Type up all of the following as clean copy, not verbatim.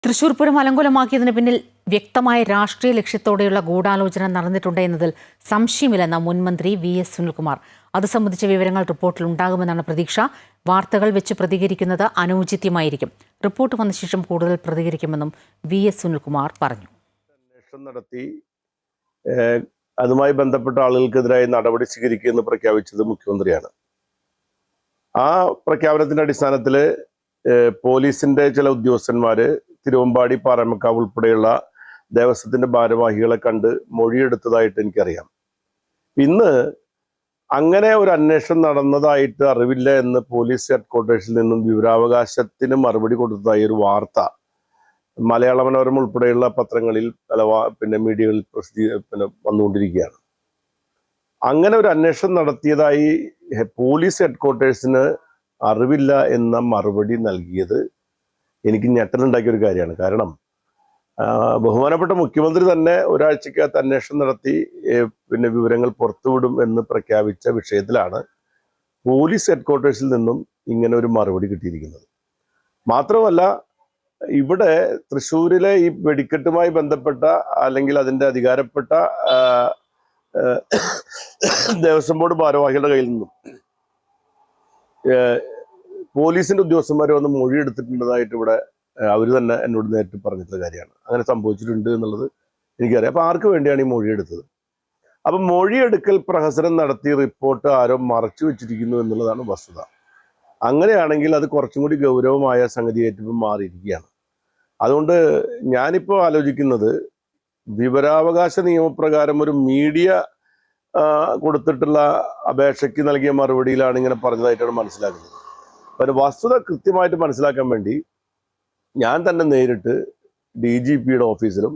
തൃശൂർ പൂരം അലങ്കോലമാക്കിയതിന് പിന്നിൽ വ്യക്തമായ രാഷ്ട്രീയ ലക്ഷ്യത്തോടെയുള്ള ഗൂഢാലോചന നടന്നിട്ടുണ്ട് എന്നതിൽ സംശയമില്ലെന്ന മുൻമന്ത്രി VS സുനിൽകുമാർ. അത് സംബന്ധിച്ച വിവരങ്ങൾ റിപ്പോർട്ടിൽ ഉണ്ടാകുമെന്നാണ് പ്രതീക്ഷ. വാർത്തകൾ വെച്ച് പ്രതികരിക്കുന്നത് അനൗചിത്യമായിരിക്കും. റിപ്പോർട്ട് വന്ന ശേഷം കൂടുതൽ പ്രതികരിക്കുമെന്നും VS സുനിൽകുമാർ പറഞ്ഞു. അന്വേഷണം നടത്തി അതുമായി ബന്ധപ്പെട്ട ആളുകൾക്കെതിരായി നടപടി സ്വീകരിക്കുമെന്ന് പ്രഖ്യാപിച്ചത് മുഖ്യമന്ത്രിയാണ്. ആ പ്രഖ്യാപനത്തിന്റെ അടിസ്ഥാനത്തിൽ പോലീസിന്റെ ചില ഉദ്യോഗസ്ഥന്മാര് തിരുവമ്പാടി, പാറമേക്കാവ് ഉൾപ്പെടെയുള്ള ദേവസ്വത്തിന്റെ ഭാരവാഹികളെ കണ്ട് മൊഴിയെടുത്തതായിട്ട് എനിക്കറിയാം. ഇന്ന് അങ്ങനെ ഒരു അന്വേഷണം നടന്നതായിട്ട് അറിവില്ല എന്ന് പോലീസ് ഹെഡ്ക്വാർട്ടേഴ്സിൽ നിന്നും വിവരാവകാശത്തിന് മറുപടി കൊടുത്തതായി ഒരു വാർത്ത മലയാള മനോരമ ഉൾപ്പെടെയുള്ള പത്രങ്ങളിൽ മീഡിയകളിൽ വന്നുകൊണ്ടിരിക്കുകയാണ്. അങ്ങനെ ഒരു അന്വേഷണം നടത്തിയതായി പോലീസ് ഹെഡ്ക്വാർട്ടേഴ്സിന് അറിവില്ല എന്ന മറുപടി നൽകിയത് എനിക്ക് ഞെട്ടലുണ്ടാക്കിയ ഒരു കാര്യമാണ്. കാരണം ബഹുമാനപ്പെട്ട മുഖ്യമന്ത്രി തന്നെ ഒരാഴ്ചക്കകത്ത് അന്വേഷണം നടത്തി വിവരങ്ങൾ പുറത്തുവിടും എന്ന് പ്രഖ്യാപിച്ച വിഷയത്തിലാണ് പോലീസ് ഹെഡ്ക്വാർട്ടേഴ്സിൽ നിന്നും ഇങ്ങനെ ഒരു മറുപടി കിട്ടിയിരിക്കുന്നത്. മാത്രമല്ല, ഇവിടെ തൃശ്ശൂരിലെ ഈ വെടിക്കെട്ടുമായി ബന്ധപ്പെട്ട അല്ലെങ്കിൽ അതിൻ്റെ അധികാരപ്പെട്ട ദേവസ്വം ബോർഡ് ഭാരവാഹികളുടെ കയ്യിൽ നിന്നും പോലീസിന്റെ ഉദ്യോഗസ്ഥന്മാർ വന്ന് മൊഴിയെടുത്തിട്ടുള്ളതായിട്ട് ഇവിടെ അവർ തന്നെ എന്നോട് നേരിട്ട് പറഞ്ഞിട്ടുള്ള കാര്യമാണ്. അങ്ങനെ സംഭവിച്ചിട്ടുണ്ട് എന്നുള്ളത് എനിക്കറിയാം. അപ്പൊ ആർക്ക് വേണ്ടിയാണ് ഈ മൊഴിയെടുത്തത്? അപ്പൊ മൊഴിയെടുക്കൽ പ്രഹസനം നടത്തി റിപ്പോർട്ട് ആരോ മറച്ചു വെച്ചിരിക്കുന്നു എന്നുള്ളതാണ് വസ്തുത. അങ്ങനെയാണെങ്കിൽ അത് കുറച്ചും കൂടി ഗൗരവമായ സംഗതിയായിട്ട് മാറിയിരിക്കുകയാണ്. അതുകൊണ്ട് ഞാനിപ്പോൾ ആലോചിക്കുന്നത്, വിവരാവകാശ നിയമപ്രകാരം ഒരു മീഡിയ കൊടുത്തിട്ടുള്ള അപേക്ഷയ്ക്ക് നൽകിയ മറുപടിയിലാണ് ഇങ്ങനെ പറഞ്ഞതായിട്ടാണ് മനസ്സിലാക്കുന്നത്. ഒരു വസ്തുത കൃത്യമായിട്ട് മനസ്സിലാക്കാൻ വേണ്ടി ഞാൻ തന്നെ നേരിട്ട് DGPയുടെ ഓഫീസിലും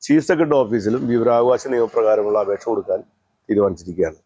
ചീഫ് സെക്രട്ടറി ഓഫീസിലും വിവരാവകാശ നിയമപ്രകാരമുള്ള അപേക്ഷ കൊടുക്കാൻ തീരുമാനിച്ചിരിക്കുകയാണ്.